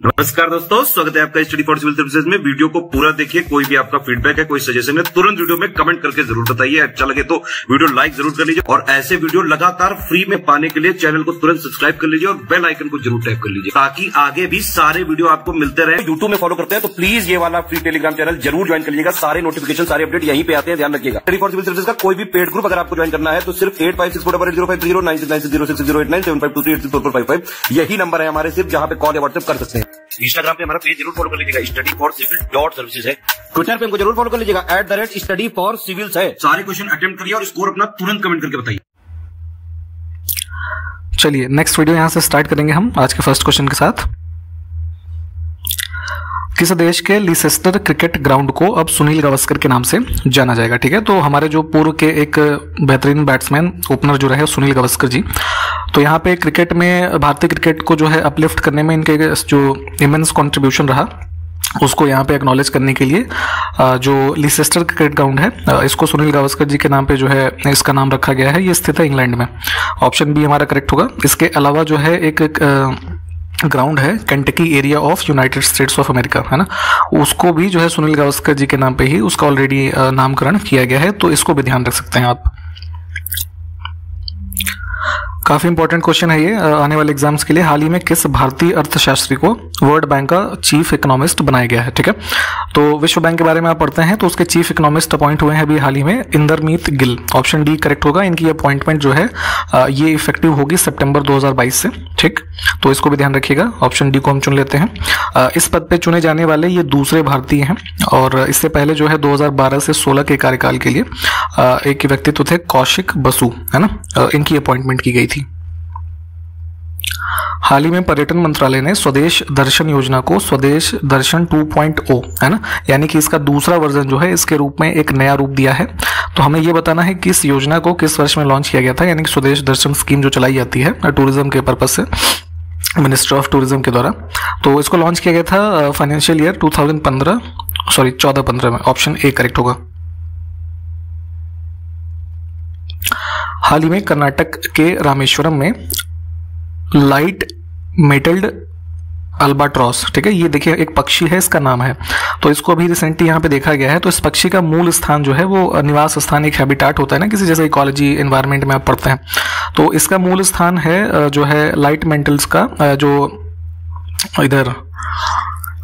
नमस्कार दोस्तों, स्वागत है आपका स्टडी फॉर सिविल सर्विसेज में। वीडियो को पूरा देखिए। कोई भी आपका फीडबैक है, कोई सजेशन है, तुरंत वीडियो में कमेंट करके जरूर बताइए। अच्छा लगे तो वीडियो लाइक जरूर कर लीजिए और ऐसे वीडियो लगातार फ्री में पाने के लिए चैनल को तुरंत सब्सक्राइब कर लीजिए और बेल आइकन को जरूर टैप कर लीजिए ताकि आगे भी सारे वीडियो आपको मिलते रहे। यूट्यूब में फॉलो करते हैं तो प्लीज ये वाला फ्री टेलीग्राम चैनल जरूर ज्वाइन कर लीजिएगा। सारे नोटिफिकेशन, सारे अपडेट यहीं पे आते हैं, ध्यान रखिएगा। स्टडी फॉर सिविल सर्विसेज का कोई भी पेड ग्रुप अगर आपको ज्वाइन करना है तो सिर्फ 856480560660897523864455 यही नंबर है हमारे, सिर्फ जहां पे कॉल या व्हाट्सएप कर सकते हैं। इंस्टाग्राम पे हमारा पेज जरूर फॉलो कर लीजिएगा, स्टडी फॉर सिविल .सर्विसेज है। ट्विटर पे हमको जरूर फॉलो कर लीजिएगा, @study for civils है। सारे क्वेश्चन अटेम्प्ट करिए और स्कोर अपना तुरंत कमेंट करके बताइए। चलिए नेक्स्ट वीडियो यहां से स्टार्ट करेंगे हम आज के फर्स्ट क्वेश्चन के साथ। किस देश के लीसेस्टर क्रिकेट ग्राउंड को अब सुनील गावस्कर के नाम से जाना जाएगा? ठीक है, तो हमारे जो पूर्व के एक बेहतरीन बैट्समैन ओपनर जो रहे सुनील गावस्कर जी, तो यहाँ पे क्रिकेट में भारतीय क्रिकेट को जो है अपलिफ्ट करने में इनके जो इमेंस कंट्रीब्यूशन रहा उसको यहाँ पे एक्नॉलेज करने के लिए जो लीसेस्टर क्रिकेट ग्राउंड है इसको सुनील गावस्कर जी के नाम पे जो है इसका नाम रखा गया है। ये स्थित है इंग्लैंड में। ऑप्शन बी हमारा करेक्ट होगा। इसके अलावा जो है एक ग्राउंड है Kentucky area of United states of America, है ना, उसको भी जो है सुनील गावस्कर जी के नाम पे ही उसका ऑलरेडी नामकरण किया गया है, तो इसको भी ध्यान रख सकते हैं आप। काफी इंपॉर्टेंट क्वेश्चन है ये आने वाले एग्जाम्स के लिए। हाल ही में किस भारतीय अर्थशास्त्री को वर्ल्ड बैंक का चीफ इकोनॉमिस्ट बनाया गया है? ठीक है, तो विश्व बैंक के बारे में आप पढ़ते हैं तो उसके चीफ इकोनॉमिस्ट अपॉइंट हुए हैं अभी हाल ही में Indermit Gill. Option D correct होगा। इनकी अपॉइंटमेंट जो है ये इफेक्टिव होगी सितंबर 2022 से। ठीक, तो इसको भी ध्यान रखिएगा। ऑप्शन डी को हम चुन लेते हैं। इस पद पे चुने जाने वाले ये दूसरे भारतीय हैं और इससे पहले जो है 2012 से 16 के कार्यकाल के लिए एक व्यक्तित्व थे कौशिक बसु, है ना, इनकी अपॉइंटमेंट की गई थी। हाल ही में पर्यटन मंत्रालय ने स्वदेश दर्शन योजना को स्वदेश दर्शन 2.0, है ना, यानी कि इसका दूसरा वर्जन जो है इसके रूप में एक नया रूप दिया है। तो हमें यह बताना है कि इस योजना को किस वर्ष में लॉन्च किया गया था, यानी कि स्वदेश दर्शन स्कीम जो चलाई जाती है टूरिज्म के पर्पज से मिनिस्ट्री ऑफ टूरिज्म के द्वारा। तो इसको लॉन्च किया गया था फाइनेंशियल ईयर 14-15 में। ऑप्शन ए करेक्ट होगा। हाल ही में कर्नाटक के रामेश्वरम में लाइट मेटल्ड अल्बाट्रॉस, ठीक है, ये देखिए एक पक्षी है, इसका नाम है, तो इसको अभी रिसेंटली यहाँ पे देखा गया है। तो इस पक्षी का मूल स्थान जो है वो निवास स्थान, एक हैबिटाट होता है ना किसी, जैसे इकोलॉजी एनवायरनमेंट में आप पढ़ते हैं, तो इसका मूल स्थान है जो है लाइट मेटल्स का जो इधर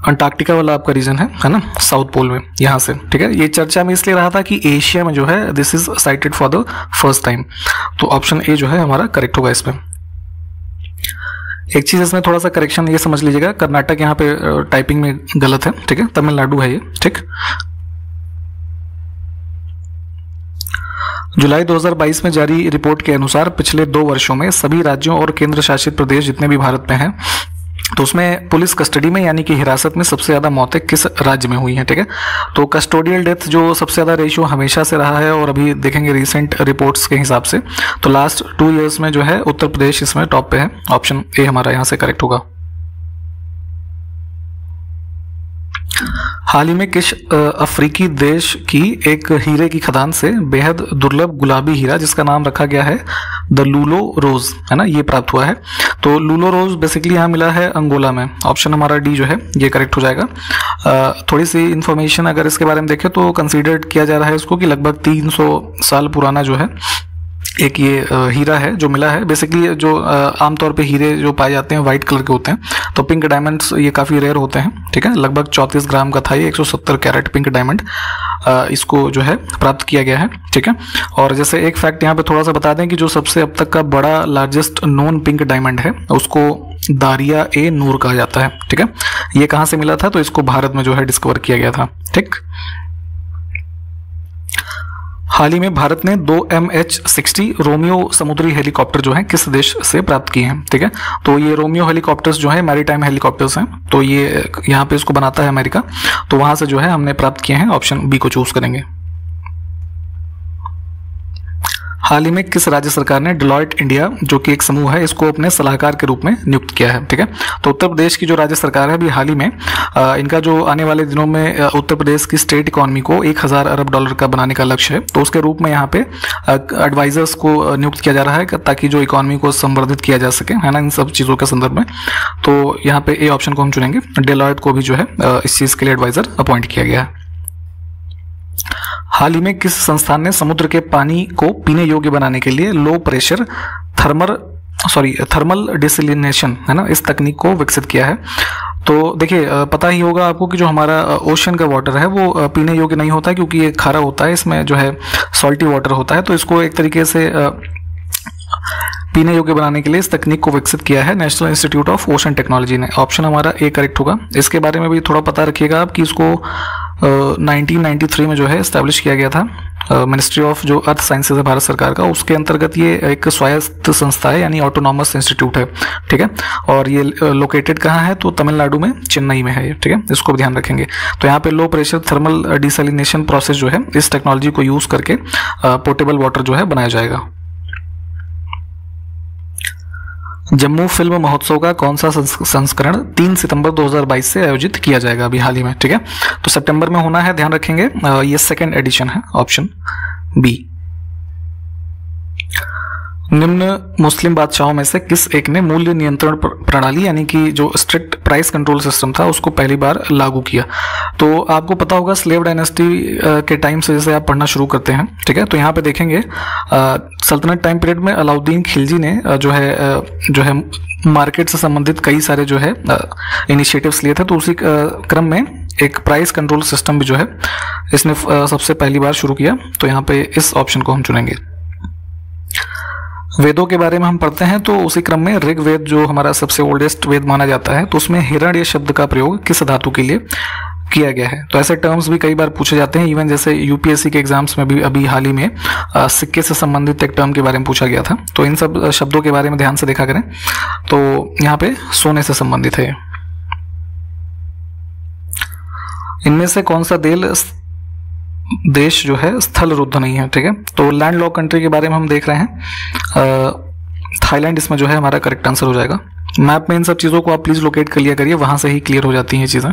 अंटार्कटिका वाला आपका रीजन है ना, साउथ पोल में, यहाँ से। ठीक है, ये चर्चा में इसलिए रहा था कि एशिया में जो है this is sighted for the first time. तो ऑप्शन ए जो है हमारा करेक्ट होगा इसमें। एक चीज इसमें थोड़ा सा करेक्शन ये समझ लीजिएगा, कर्नाटक यहाँ पे टाइपिंग में गलत है, ठीक है, तमिलनाडु है ये। ठीक, जुलाई 2022 में जारी रिपोर्ट के अनुसार पिछले 2 वर्षों में सभी राज्यों और केंद्र शासित प्रदेश जितने भी भारत में हैं तो उसमें पुलिस कस्टडी में यानी कि हिरासत में सबसे ज्यादा मौतें किस राज्य में हुई हैं? ठीक है, तो कस्टोडियल डेथ जो सबसे ज्यादा रेशियो हमेशा से रहा है और अभी देखेंगे रिसेंट रिपोर्ट्स के हिसाब से तो लास्ट 2 इयर्स में जो है उत्तर प्रदेश इसमें टॉप पे है। ऑप्शन ए हमारा यहाँ से करेक्ट होगा। हाल ही में किस अफ्रीकी देश की एक हीरे की खदान से बेहद दुर्लभ गुलाबी हीरा जिसका नाम रखा गया है द लूलो रोज, है ना, ये प्राप्त हुआ है? तो लूलो रोज बेसिकली यहाँ मिला है अंगोला में। ऑप्शन हमारा डी जो है ये करेक्ट हो जाएगा। थोड़ी सी इन्फॉर्मेशन अगर इसके बारे में देखें तो कंसीडर्ड किया जा रहा है इसको कि लगभग 300 साल पुराना जो है एक ये हीरा है जो मिला है। बेसिकली जो आमतौर पे हीरे जो पाए जाते हैं वाइट कलर के होते हैं, तो पिंक डायमंड्स ये काफ़ी रेयर होते हैं। ठीक है, लगभग 34 ग्राम का था ये, 170 कैरेट पिंक डायमंड इसको जो है प्राप्त किया गया है। ठीक है, और जैसे एक फैक्ट यहाँ पे थोड़ा सा बता दें कि जो सबसे अब तक का बड़ा लार्जेस्ट नॉन पिंक डायमंड है उसको दारिया ए नूर कहा जाता है। ठीक है, ये कहाँ से मिला था? तो इसको भारत में जो है डिस्कवर किया गया था। ठीक, हाल ही में भारत ने 2 MH-60 रोमियो समुद्री हेलीकॉप्टर जो हैं किस देश से प्राप्त किए हैं? ठीक है, तो ये रोमियो हेलीकॉप्टर्स जो है मैरीटाइम हेलीकॉप्टर्स हैं, तो ये यहाँ पे इसको बनाता है अमेरिका, तो वहां से जो है हमने प्राप्त किए हैं। ऑप्शन बी को चूज करेंगे। हाल ही में किस राज्य सरकार ने डेलॉयट इंडिया, जो कि एक समूह है, इसको अपने सलाहकार के रूप में नियुक्त किया है? ठीक है, तो उत्तर प्रदेश की जो राज्य सरकार है अभी हाल ही में इनका जो आने वाले दिनों में उत्तर प्रदेश की स्टेट इकोनॉमी को 1000 अरब डॉलर का बनाने का लक्ष्य है, तो उसके रूप में यहाँ पे एडवाइजर्स को नियुक्त किया जा रहा है ताकि जो इकोनॉमी को संवर्धित किया जा सके, है ना, इन सब चीज़ों के संदर्भ में। तो यहाँ पे ए ऑप्शन को हम चुनेंगे, डेलॉयट को भी जो है इस चीज़ के लिए एडवाइजर अपॉइंट किया गया है। हाल ही में किस संस्थान ने समुद्र के पानी को पीने योग्य बनाने के लिए लो प्रेशर थर्मल डिसलिनेशन, है ना, इस तकनीक को विकसित किया है? तो देखिए, पता ही होगा आपको कि जो हमारा ओशन का वाटर है वो पीने योग्य नहीं होता है, क्योंकि ये खारा होता है, इसमें जो है सॉल्टी वाटर होता है। तो इसको एक तरीके से पीने योग्य बनाने के लिए इस तकनीक को विकसित किया है national institute of ocean technology ने। ऑप्शन हमारा ए करेक्ट होगा। इसके बारे में भी थोड़ा पता रखिएगा आप कि इसको 1993 में जो है इस्टेब्लिश किया गया था। मिनिस्ट्री ऑफ जो अर्थ साइंसेज है भारत सरकार का, उसके अंतर्गत ये एक स्वायत्त संस्था है, यानी ऑटोनॉमस इंस्टीट्यूट है। ठीक है, और ये लोकेटेड कहाँ है? तो तमिलनाडु में, चेन्नई में है ये। ठीक है, इसको भी ध्यान रखेंगे। तो यहाँ पे low pressure thermal desalination process जो है, इस टेक्नोलॉजी को यूज करके पोर्टेबल वाटर जो है बनाया जाएगा। जम्मू फिल्म महोत्सव का कौन सा संस्करण 3 सितंबर 2022 से आयोजित किया जाएगा अभी हाल ही में? ठीक है, तो सितंबर में होना है, ध्यान रखेंगे। ये सेकंड एडिशन है, ऑप्शन बी। निम्न मुस्लिम बादशाहों में से किस एक ने मूल्य नियंत्रण प्रणाली, यानी कि जो स्ट्रिक्ट प्राइस कंट्रोल सिस्टम था, उसको पहली बार लागू किया? तो आपको पता होगा स्लेव डायनेस्टी के टाइम से जैसे आप पढ़ना शुरू करते हैं, ठीक है, तो यहाँ पे देखेंगे सल्तनत टाइम पीरियड में अलाउद्दीन खिलजी ने जो है मार्केट से संबंधित कई सारे जो है इनिशिएटिव्स लिए थे। तो उसी क्रम में एक प्राइस कंट्रोल सिस्टम भी जो है इसने सबसे पहली बार शुरू किया। तो यहाँ पे इस ऑप्शन को हम चुनेंगे। वेदों के बारे में हम पढ़ते हैं, तो उसी क्रम में ऋग्वेद जो हमारा सबसे ओल्डेस्ट वेद माना जाता है, तो उसमें हिरण्य शब्द का प्रयोग किस धातु के लिए किया गया है? तो ऐसे टर्म्स भी कई बार पूछे जाते हैं। इवन जैसे यूपीएससी के एग्जाम्स में भी अभी हाल ही में सिक्के से संबंधित एक टर्म के बारे में पूछा गया था। तो इन सब शब्दों के बारे में ध्यान से देखा करें। तो यहाँ पे सोने से संबंधित है। इनमें से कौन सा देश जो है स्थल रुद्ध नहीं है? ठीक है, तो लैंड लॉक कंट्री के बारे में हम देख रहे हैं। थाईलैंड इसमें जो है हमारा करेक्ट आंसर हो जाएगा। मैप में इन सब चीज़ों को आप प्लीज़ लोकेट कर लिया करिए, वहाँ से ही क्लियर हो जाती हैं चीज़ें।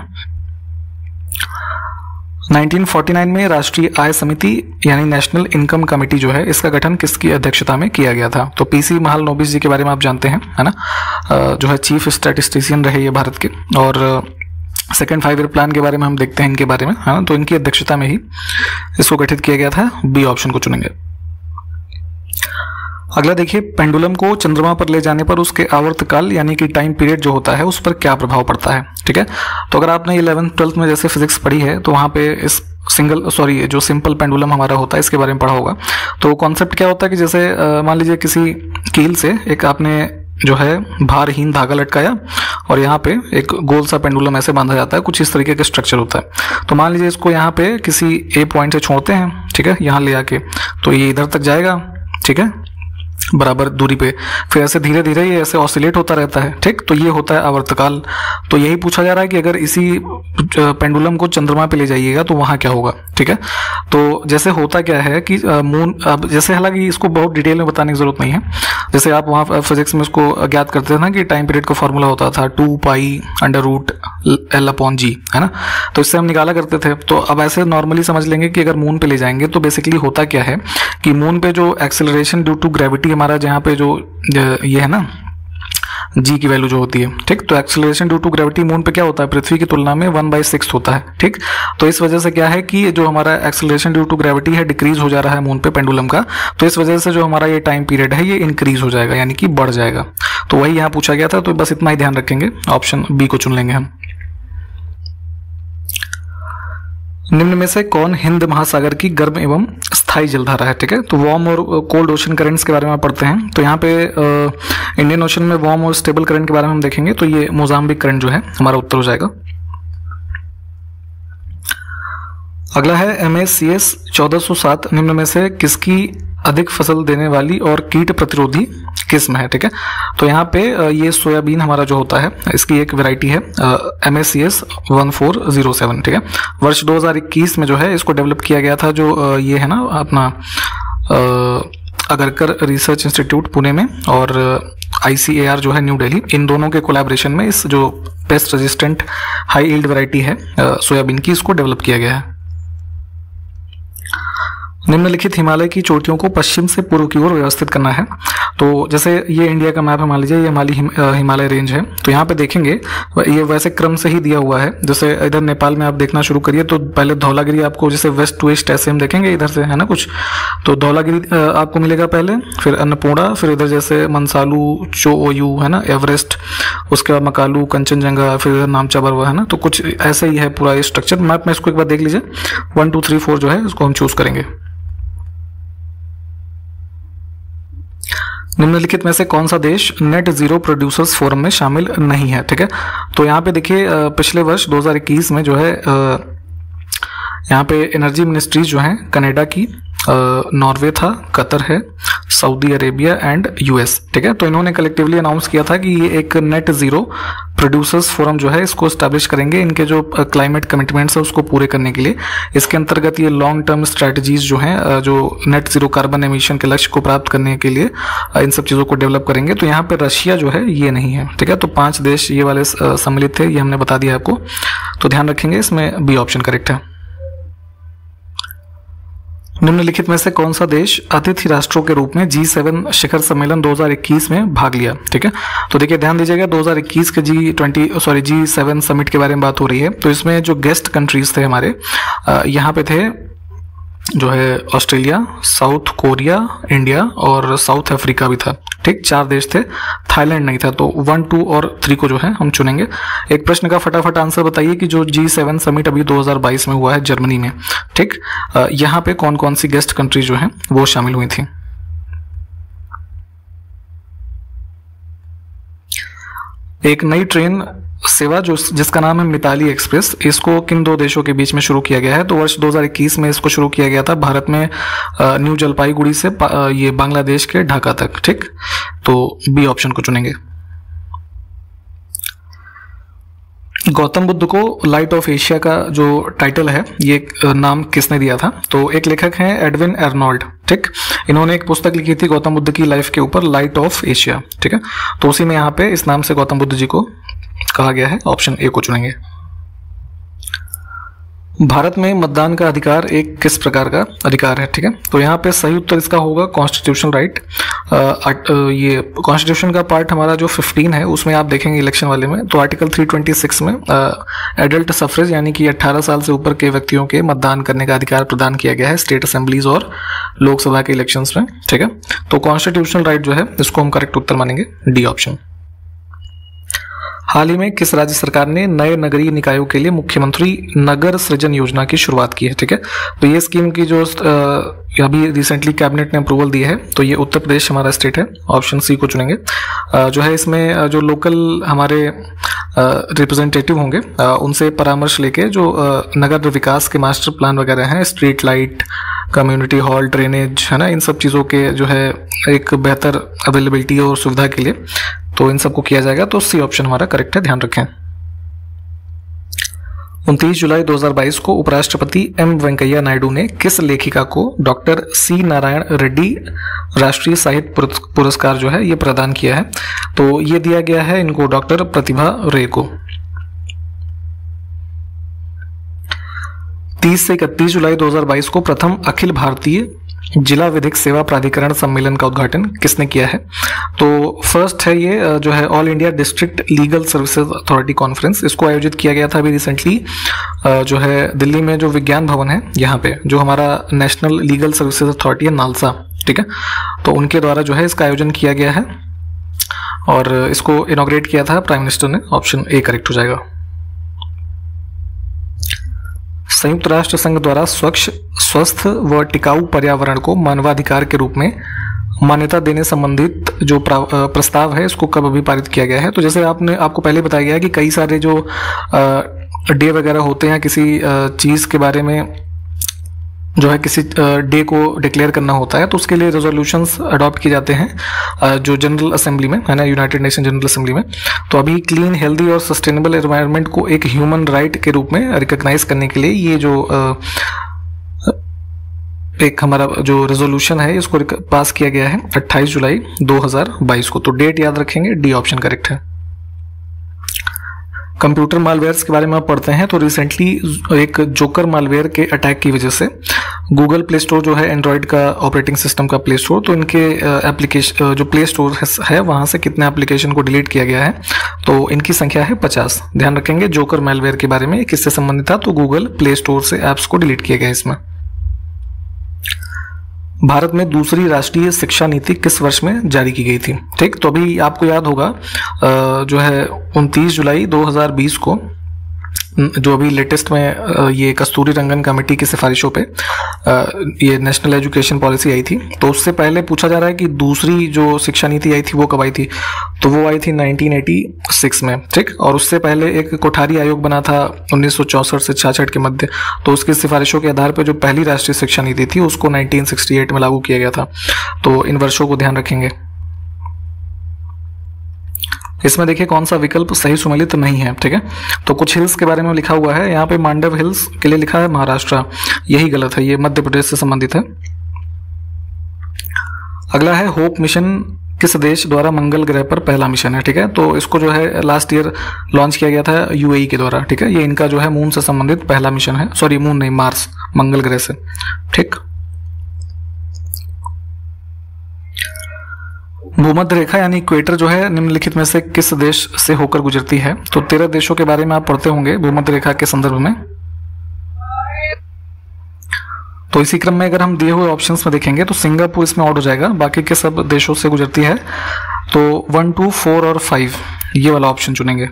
1949 में राष्ट्रीय आय समिति यानी नेशनल इनकम कमेटी जो है, इसका गठन किसकी अध्यक्षता में किया गया था? तो पीसी महालनोबिस जी के बारे में आप जानते हैं, है ना, जो है चीफ स्टैटिस्टिशियन रहे ये भारत के। और सेकेंड 5 ईयर प्लान के बारे में हम देखते हैं इनके बारे में, है ना, तो इनकी अध्यक्षता में ही इसको गठित किया गया था। बी ऑप्शन को चुनेंगे। अगला देखिए, पेंडुलम को चंद्रमा पर ले जाने पर उसके आवर्तकाल यानी कि टाइम पीरियड जो होता है उस पर क्या प्रभाव पड़ता है? ठीक है, तो अगर आपने 11th 12th में जैसे फिजिक्स पढ़ी है, तो वहाँ पे इस जो सिंपल पेंडुलम हमारा होता है, इसके बारे में पढ़ा होगा। तो कॉन्सेप्ट क्या होता है कि जैसे मान लीजिए किसी कील से एक आपने जो है भारहीन धागा लटकाया और यहाँ पे एक गोल सा पेंडुलम ऐसे बांधा जाता है, कुछ इस तरीके का स्ट्रक्चर होता है। तो मान लीजिए इसको यहाँ पे किसी ए पॉइंट से छोड़ते हैं, ठीक है, यहाँ ले आके, तो ये इधर तक जाएगा, ठीक है, बराबर दूरी पे, फिर ऐसे धीरे धीरे ये ऐसे ऑसिलेट होता रहता है। ठीक, तो ये होता है आवर्तकाल। तो यही पूछा जा रहा है कि अगर इसी पेंडुलम को चंद्रमा पे ले जाइएगा तो वहाँ क्या होगा? ठीक है, तो जैसे होता क्या है कि मून, अब जैसे हालांकि इसको बहुत डिटेल में बताने की जरूरत नहीं है। जैसे आप वहाँ फिजिक्स में इसको ज्ञात करते थे ना कि टाइम पीरियड का फॉर्मूला होता था 2π√L/g, है ना, तो इससे हम निकाला करते थे। तो अब ऐसे नॉर्मली समझ लेंगे कि अगर मून पे ले जाएंगे तो बेसिकली होता क्या है कि मून पे जो एक्सेलरेशन ड्यू टू ग्रेविटी हमारा जहाँ पे जो ये है ना जी की वैल्यू जो होती है, ठीक, तो acceleration due to gravity moon पे क्या होता है, पृथ्वी की तुलना में 1/6 होता है। ठीक, तो इस वजह से क्या है कि जो हमारा एक्सेलरेशन ड्यू टू ग्रेविटी है डिक्रीज हो जा रहा है मून पे पेंडुलम का, तो इस वजह से जो हमारा ये टाइम पीरियड है ये इंक्रीज हो जाएगा, यानी कि बढ़ जाएगा। तो वही यहाँ पूछा गया था, तो बस इतना ही ध्यान रखेंगे। ऑप्शन बी को चुन लेंगे हम। निम्न में से कौन हिंद महासागर की गर्म एवं स्थायी जलधारा है? ठीक है, तो वार्म और कोल्ड ओशन करंट्स के बारे में पढ़ते हैं। तो यहाँ पे इंडियन ओशन में वार्म और स्टेबल करंट के बारे में हम देखेंगे, तो ये मोजाम्बिक करंट जो है हमारा उत्तर हो जाएगा। अगला है MACS 1407 निम्न में से किसकी अधिक फसल देने वाली और कीट प्रतिरोधी किस्म है? ठीक है, तो यहाँ पे ये सोयाबीन हमारा जो होता है इसकी एक वैरायटी है MACS 1407। ठीक है, वर्ष 2021 में जो है इसको डेवलप किया गया था, जो ये है ना अपना अगरकर रिसर्च इंस्टीट्यूट पुणे में और ICAR जो है न्यू दिल्ली, इन दोनों के कोलैबोरेशन में इस जो pest resistant high yield variety है सोयाबीन की, इसको डेवलप किया गया है। निम्नलिखित हिमालय की चोटियों को पश्चिम से पूर्व की ओर व्यवस्थित करना है। तो जैसे ये इंडिया का मैप है, मान लीजिए ये हिमालय रेंज है, तो यहाँ पे देखेंगे ये वैसे क्रम से ही दिया हुआ है। जैसे इधर नेपाल में आप देखना शुरू करिए तो पहले धौलागिरी आपको, जैसे वेस्ट टू ईस्ट ऐसे हम देखेंगे इधर से, है ना कुछ, तो धौलागिरी आपको मिलेगा पहले, फिर अन्नपूर्णा, फिर इधर जैसे मनसालू, चोओयू, है ना, एवरेस्ट, उसके बाद मकालू, कंचनजंगा, फिर इधर नामचा बरवा, है ना। तो कुछ ऐसे ही है पूरा ये स्ट्रक्चर। मैप में इसको एक बार देख लीजिए, 1 2 3 4 जो है इसको हम चूज करेंगे। निम्नलिखित में से कौन सा देश नेट जीरो प्रोड्यूसर्स फोरम में शामिल नहीं है? ठीक है, तो यहाँ पे देखिए पिछले वर्ष 2021 में जो है यहाँ पे एनर्जी मिनिस्ट्रीज जो हैं कनाडा की, नॉर्वे था, कतर है, सऊदी अरेबिया एंड US, ठीक है। तो इन्होंने कलेक्टिवली अनाउंस किया था कि ये एक नेट जीरो प्रोड्यूसर्स फोरम जो है इसको स्टैब्लिश करेंगे इनके जो क्लाइमेट कमिटमेंट्स है उसको पूरे करने के लिए। इसके अंतर्गत ये लॉन्ग टर्म स्ट्रैटेजीज जो हैं जो नेट जीरो कार्बन एमिशन के लक्ष्य को प्राप्त करने के लिए इन सब चीज़ों को डेवलप करेंगे। तो यहाँ पे रशिया जो है ये नहीं है, ठीक है। तो 5 देश ये वाले सम्मिलित थे, ये हमने बता दिया आपको, तो ध्यान रखेंगे, इसमें बी ऑप्शन करेक्ट है। निम्नलिखित में से कौन सा देश अतिथि राष्ट्रों के रूप में G7 शिखर सम्मेलन 2021 में भाग लिया? ठीक है, तो देखिए ध्यान दीजिएगा 2021 के G7 समिट के बारे में बात हो रही है। तो इसमें जो गेस्ट कंट्रीज थे हमारे यहाँ पे थे जो है ऑस्ट्रेलिया, साउथ कोरिया, इंडिया और साउथ अफ्रीका भी था, ठीक, 4 देश थे, थाईलैंड नहीं था। तो 1 2 और 3 को जो है हम चुनेंगे। एक प्रश्न का फटाफट आंसर बताइए कि जो G7 समिट अभी 2022 में हुआ है जर्मनी में, ठीक, यहाँ पे कौन कौन सी गेस्ट कंट्री जो हैं वो शामिल हुई थी? एक नई ट्रेन सेवा जो जिसका नाम है मिताली एक्सप्रेस, इसको किन 2 देशों के बीच में शुरू किया गया है? तो वर्ष 2021 में इसको शुरू किया गया था भारत में न्यू जलपाईगुड़ी से ये बांग्लादेश के ढाका तक, ठीक। तो बी ऑप्शन को चुनेंगे। गौतम बुद्ध को लाइट ऑफ एशिया का जो टाइटल है ये नाम किसने दिया था? तो एक लेखक हैं एडविन अर्नोल्ड, ठीक, इन्होंने एक पुस्तक लिखी थी गौतम बुद्ध की लाइफ के ऊपर, लाइट ऑफ एशिया, ठीक है। तो उसी में यहाँ पे इस नाम से गौतम बुद्ध जी को कहा गया है। ऑप्शन ए को चुनेंगे। भारत में मतदान का अधिकार एक किस प्रकार का अधिकार है? ठीक है, तो यहाँ पे सही उत्तर इसका होगा कॉन्स्टिट्यूशनल राइट। ये कॉन्स्टिट्यूशन का पार्ट हमारा जो 15 है उसमें आप देखेंगे इलेक्शन वाले में, तो आर्टिकल 326 में एडल्ट सफरेज यानी कि 18 साल से ऊपर के व्यक्तियों के मतदान करने का अधिकार प्रदान किया गया है स्टेट असेंबलीज और लोकसभा के इलेक्शंस में, ठीक है। तो कॉन्स्टिट्यूशनल राइट जो है इसको हम करेक्ट उत्तर मानेंगे, डी ऑप्शन। हाल ही में किस राज्य सरकार ने नए नगरीय निकायों के लिए मुख्यमंत्री नगर सृजन योजना की शुरुआत की है? ठीक है, तो ये स्कीम की जो अभी रिसेंटली कैबिनेट ने अप्रूवल दी है, तो ये उत्तर प्रदेश हमारा स्टेट है, ऑप्शन सी को चुनेंगे। जो है इसमें जो लोकल हमारे रिप्रेजेंटेटिव होंगे उनसे परामर्श लेके जो नगर विकास के मास्टर प्लान वगैरह हैं, street light, community hall, drainage, है ना, इन सब चीज़ों के जो है एक बेहतर अवेलेबिलिटी और सुविधा के लिए तो इन सबको किया जाएगा। तो सी ऑप्शन हमारा करेक्ट है, ध्यान रखें। 29 जुलाई 2022 को उपराष्ट्रपति एम वेंकैया नायडू ने किस लेखिका को डॉक्टर सी नारायण रेड्डी राष्ट्रीय साहित्य पुरस्कार जो है ये प्रदान किया है? तो ये दिया गया है इनको डॉक्टर प्रतिभा रे को। 30 से 31 जुलाई 2022 को प्रथम अखिल भारतीय जिला विधिक सेवा प्राधिकरण सम्मेलन का उद्घाटन किसने किया है? तो फर्स्ट है ये जो है all India district legal services authority conference, इसको आयोजित किया गया था अभी रिसेंटली जो है दिल्ली में जो विज्ञान भवन है यहाँ पे, जो हमारा नेशनल लीगल सर्विसेज अथॉरिटी है नालसा, ठीक है, तो उनके द्वारा जो है इसका आयोजन किया गया है और इसको इनॉग्रेट किया था प्राइम मिनिस्टर ने। ऑप्शन ए करेक्ट हो जाएगा। संयुक्त राष्ट्र संघ द्वारा स्वच्छ, स्वस्थ व टिकाऊ पर्यावरण को मानवाधिकार के रूप में मान्यता देने संबंधित जो प्रस्ताव है इसको कब अभी पारित किया गया है? तो जैसे आपको पहले बताया गया है कि कई सारे जो डे वगैरह होते हैं किसी चीज़ के बारे में जो है किसी डे को डिक्लेयर करना होता है, तो उसके लिए रेजोल्यूशंस अडॉप्ट किए जाते हैं जो जनरल असेंबली में है ना, यूनाइटेड नेशन जनरल असेंबली में। तो अभी क्लीन, हेल्दी और सस्टेनेबल एनवायरनमेंट को एक ह्यूमन राइट के रूप में रिकॉग्नाइज करने के लिए ये जो एक हमारा जो रेजोल्यूशन है इसको पास किया गया है 28 जुलाई 2022 को। तो डेट याद रखेंगे, डी ऑप्शन करेक्ट है। कंप्यूटर मालवेयर्स के बारे में आप पढ़ते हैं तो रिसेंटली एक जोकर मालवेयर के अटैक की वजह से गूगल प्ले स्टोर जो है एंड्रॉयड का ऑपरेटिंग सिस्टम का प्ले स्टोर, तो इनके एप्लीकेशन जो प्ले स्टोर है वहाँ से कितने एप्लीकेशन को डिलीट किया गया है, तो इनकी संख्या है 50। ध्यान रखेंगे जोकर मालवेयर के बारे में, किससे संबंधित था, तो गूगल प्ले स्टोर से ऐप्स को डिलीट किया गया इसमें। भारत में दूसरी राष्ट्रीय शिक्षा नीति किस वर्ष में जारी की गई थी? ठीक, तो अभी आपको याद होगा जो है 29 जुलाई 2020 को जो अभी लेटेस्ट में ये कस्तूरी रंगन कमेटी की सिफारिशों पे ये नेशनल एजुकेशन पॉलिसी आई थी। तो उससे पहले पूछा जा रहा है कि दूसरी जो शिक्षा नीति आई थी वो कब आई थी, तो वो आई थी 1986 में। ठीक, और उससे पहले एक कोठारी आयोग बना था 1964 से 66 के मध्य, तो उसकी सिफारिशों के आधार पर जो पहली राष्ट्रीय शिक्षा नीति थी उसको 1968 में लागू किया गया था। तो इन वर्षों को ध्यान रखेंगे। इसमें देखिए कौन सा विकल्प सही सुमेलित नहीं है। ठीक है, तो कुछ हिल्स के बारे में लिखा हुआ है, यहाँ पे मांडव हिल्स के लिए लिखा है महाराष्ट्र, यही गलत है, ये मध्य प्रदेश से संबंधित है। अगला है होप मिशन किस देश द्वारा मंगल ग्रह पर पहला मिशन है? ठीक है, तो इसको जो है लास्ट ईयर लॉन्च किया गया था यूएई के द्वारा। ठीक है, ये इनका जो है मून से संबंधित पहला मिशन है, सॉरी मून नहीं, मार्स, मंगल ग्रह से। ठीक, भूमध्य रेखा यानी इक्वेटर जो है निम्नलिखित में से किस देश से होकर गुजरती है? तो 13 देशों के बारे में आप पढ़ते होंगे भूमध्य रेखा के संदर्भ में। तो इसी क्रम में अगर हम दिए हुए ऑप्शंस में देखेंगे तो सिंगापुर इसमें ऑड हो जाएगा, बाकी के सब देशों से गुजरती है। तो 1, 2, 4 और 5 ये वाला ऑप्शन चुनेंगे।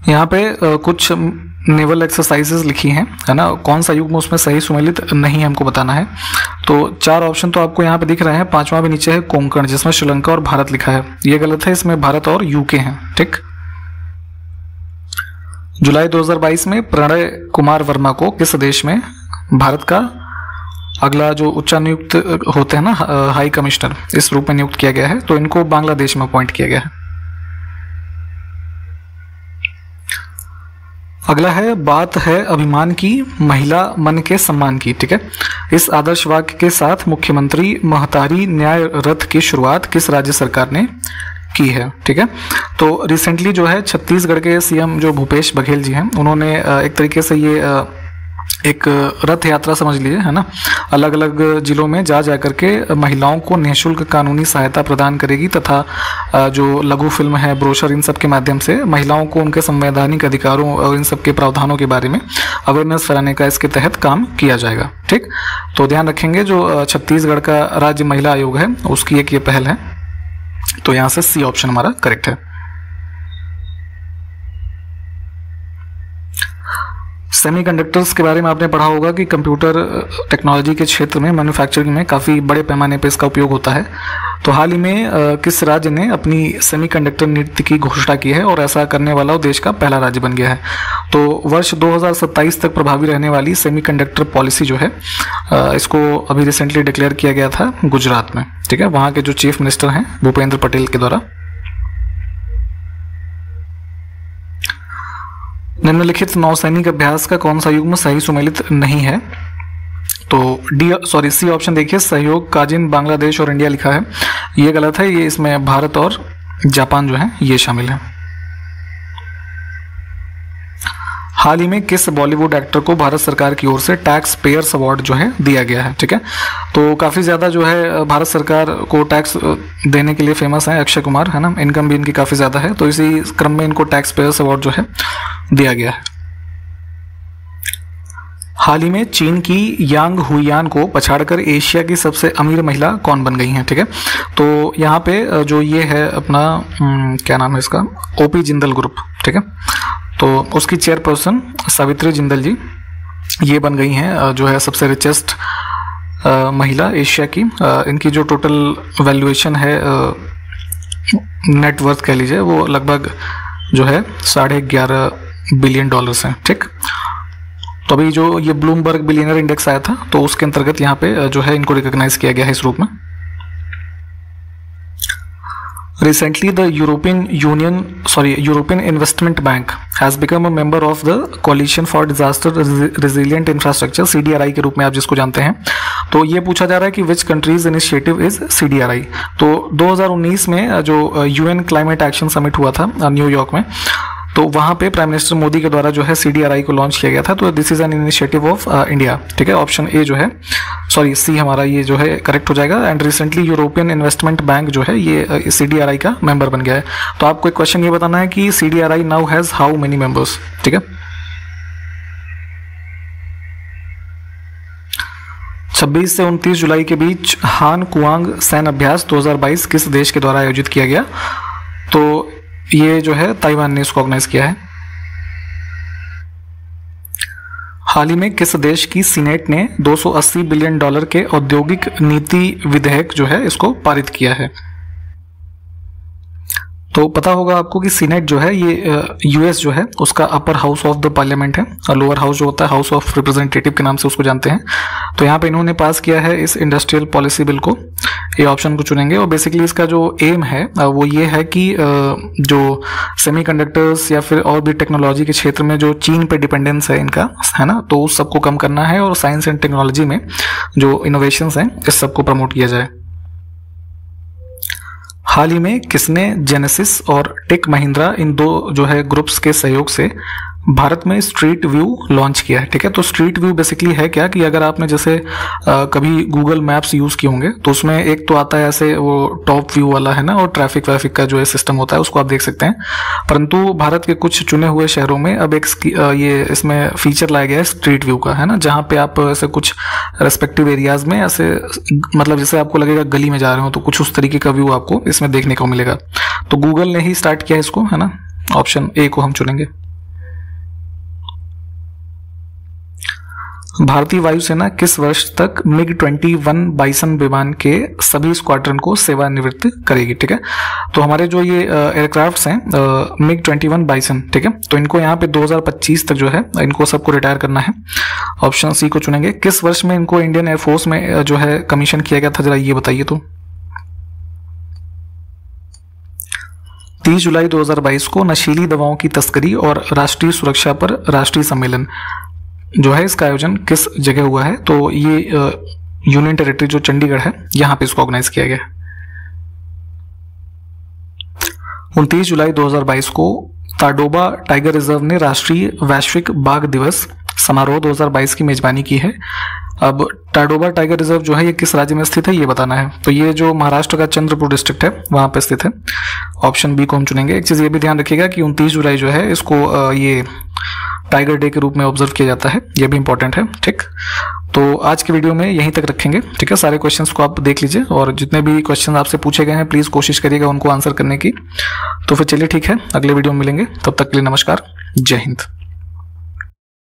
यहाँ पे कुछ नेवल एक्सरसाइजेस लिखी हैं, है ना, कौन सा युग्म उसमें सही सुमेलित नहीं हमको बताना है। तो 4 ऑप्शन तो आपको यहाँ पे दिख रहे हैं, 5वां भी नीचे है कोंकण, जिसमें श्रीलंका और भारत लिखा है, ये गलत है, इसमें भारत और यूके हैं। ठीक, जुलाई 2022 में प्रणय कुमार वर्मा को किस देश में भारत का अगला जो उच्चायुक्त होते हैं ना, हाई कमिश्नर, इस रूप में नियुक्त किया गया है, तो इनको बांग्लादेश में अपॉइंट किया गया है। अगला है बात है अभिमान की, महिला मन के सम्मान की। ठीक है, इस आदर्श वाक्य के साथ मुख्यमंत्री महतारी न्याय रथ की शुरुआत किस राज्य सरकार ने की है? ठीक है, तो रिसेंटली जो है छत्तीसगढ़ के सीएम जो भूपेश बघेल जी हैं, उन्होंने एक तरीके से ये एक रथ यात्रा समझ लीजिए, है ना, अलग अलग जिलों में जा करके महिलाओं को निःशुल्क कानूनी सहायता प्रदान करेगी तथा जो लघु फिल्म है, ब्रोशर, इन सब के माध्यम से महिलाओं को उनके संवैधानिक अधिकारों और इन सब के प्रावधानों के बारे में अवेयरनेस फैलाने का इसके तहत काम किया जाएगा। ठीक, तो ध्यान रखेंगे जो छत्तीसगढ़ का राज्य महिला आयोग है उसकी एक ये पहल है, तो यहाँ से सी ऑप्शन हमारा करेक्ट है। सेमीकंडक्टर्स के बारे में आपने पढ़ा होगा कि कंप्यूटर टेक्नोलॉजी के क्षेत्र में मैन्युफैक्चरिंग में काफ़ी बड़े पैमाने पर इसका उपयोग होता है। तो हाल ही में किस राज्य ने अपनी सेमीकंडक्टर नीति की घोषणा की है और ऐसा करने वाला वो देश का पहला राज्य बन गया है? तो वर्ष 2027 तक प्रभावी रहने वाली सेमीकंडक्टर पॉलिसी जो है इसको अभी रिसेंटली डिक्लेयर किया गया था गुजरात में। ठीक है, वहाँ के जो चीफ मिनिस्टर हैं भूपेंद्र पटेल के द्वारा। निम्नलिखित नौसैनिक अभ्यास का कौन सा युग्म सही सुमेलित नहीं है? तो सी ऑप्शन देखिए, सहयोग काजिन बांग्लादेश और इंडिया लिखा है, ये गलत है, ये इसमें भारत और जापान जो है ये शामिल है। हाल ही में किस बॉलीवुड एक्टर को भारत सरकार की ओर से टैक्स पेयर्स अवार्ड जो है दिया गया है? ठीक है, तो काफ़ी ज़्यादा जो है भारत सरकार को टैक्स देने के लिए फेमस है अक्षय कुमार, है ना, इनकम भी इनकी काफ़ी ज़्यादा है, तो इसी क्रम में इनको टैक्स पेयर्स अवार्ड जो है दिया गया है। हाल ही में चीन की यांग हुइयान को पछाड़कर एशिया की सबसे अमीर महिला कौन बन गई हैं? ठीक है, तो यहाँ पे जो ये है अपना क्या नाम है इसका, ओपी जिंदल ग्रुप। ठीक है, तो उसकी चेयरपर्सन सावित्री जिंदल जी ये बन गई हैं जो है सबसे रिचेस्ट महिला एशिया की। इनकी जो टोटल वैल्यूएशन है नेटवर्थ कह लीजिए वो लगभग जो है $11.5 बिलियन हैं। ठीक, तो अभी जो ये ब्लूमबर्ग बिलियनर इंडेक्स आया था तो उसके अंतर्गत यहाँ पे जो है इनको रिकॉग्नाइज किया गया है इस रूप में। Recently the European investment bank has become a member of the coalition for disaster resilient infrastructure, CDRI के रूप में आप जिसको जानते हैं। तो ये पूछा जा रहा है कि which countries initiative is CDRI। तो 2019 में जो UN क्लाइमेट एक्शन समिट हुआ था न्यूयॉर्क में, तो वहाँ पे प्राइम मिनिस्टर मोदी के द्वारा जो है CDRI को लॉन्च किया गया था। तो this is an initiative of India, ठीक है। ऑप्शन ए जो है, सॉरी सी हमारा ये जो है करेक्ट हो जाएगा। And recently European investment bank जो है ये CDRI का मेंबर बन गया है। तो आपको एक क्वेश्चन ये बताना है कि CDRI now has how many members, ठीक है। 26 से 29 जुलाई के बीच हान कुआंग सैन्य अभ्यास 2022 किस देश के द्वारा आयोजित किया गया? तो ये जो है ताइवान ने इसको ऑर्गेनाइज किया है। हाल ही में किस देश की सीनेट ने $280 बिलियन के औद्योगिक नीति विधेयक जो है इसको पारित किया है? तो पता होगा आपको कि सीनेट जो है ये US जो है उसका upper house of the parliament है, और लोअर हाउस जो होता है हाउस ऑफ रिप्रेजेंटेटिव के नाम से उसको जानते हैं। तो यहाँ पे इन्होंने पास किया है इस इंडस्ट्रियल पॉलिसी बिल को, ये ऑप्शन को चुनेंगे। और बेसिकली इसका जो एम है वो ये है कि जो सेमीकंडक्टर्स या फिर और भी टेक्नोलॉजी के क्षेत्र में जो चीन पे डिपेंडेंस है इनका, है ना, तो उस सबको कम करना है और साइंस एंड टेक्नोलॉजी में जो इनोवेशंस हैं इस सबको प्रमोट किया जाए। हाल ही में किसने जेनेसिस और टेक महिंद्रा इन दो जो है ग्रुप्स के सहयोग से भारत में स्ट्रीट व्यू लॉन्च किया है? ठीक है, तो स्ट्रीट व्यू बेसिकली है क्या कि अगर आपने जैसे कभी गूगल मैप्स यूज़ किए होंगे तो उसमें एक तो आता है ऐसे वो टॉप व्यू वाला, है ना, और ट्रैफिक वैफिक का जो है सिस्टम होता है उसको आप देख सकते हैं। परंतु भारत के कुछ चुने हुए शहरों में अब एक ये इसमें फीचर लाया गया है स्ट्रीट व्यू का, है ना, जहाँ पे आप ऐसे कुछ रेस्पेक्टिव एरियाज में ऐसे मतलब जैसे आपको लगेगा गली में जा रहे हो तो कुछ उस तरीके का व्यू आपको इसमें देखने को मिलेगा। तो गूगल ने ही स्टार्ट किया इसको, है ना, ऑप्शन ए को हम चुनेंगे। भारतीय वायुसेना किस वर्ष तक MiG-21 बाइसन विमान के सभी स्क्वाड्रन को सेवानिवृत्त करेगी? ठीक है, तो हमारे जो ये एयरक्राफ्ट्स हैं MiG-21 बाइसन, ठीक है, तो इनको यहाँ पे 2025 तक जो है इनको सबको रिटायर करना है। ऑप्शन सी को चुनेंगे। किस वर्ष में इनको इंडियन एयरफोर्स में जो है कमीशन किया गया था, जरा ये बताइए। तो 30 जुलाई 2022 को नशीली दवाओं की तस्करी और राष्ट्रीय सुरक्षा पर राष्ट्रीय सम्मेलन जो है इसका आयोजन किस जगह हुआ है? तो ये यूनियन टेरिटरी जो चंडीगढ़ है यहाँ पे इसको ऑर्गेनाइज किया गया। 29 जुलाई 2022 को ताडोबा टाइगर रिजर्व ने राष्ट्रीय वैश्विक बाघ दिवस समारोह 2022 की मेजबानी की है। अब ताडोबा टाइगर रिजर्व जो है ये किस राज्य में स्थित है ये बताना है। तो ये जो महाराष्ट्र का चंद्रपुर डिस्ट्रिक्ट है वहां पे स्थित है। ऑप्शन बी को हम चुनेंगे। एक चीज ये भी ध्यान रखिएगा कि 29 जुलाई जो है इसको ये टाइगर डे के रूप में ऑब्जर्व किया जाता है, ये भी इंपॉर्टेंट है। ठीक, तो आज के वीडियो में यहीं तक रखेंगे। ठीक है, सारे क्वेश्चंस को आप देख लीजिए और जितने भी क्वेश्चन आपसे पूछे गए हैं प्लीज कोशिश करिएगा उनको आंसर करने की। तो फिर चलिए ठीक है, अगले वीडियो में मिलेंगे, तब तक के लिए नमस्कार, जय हिंद।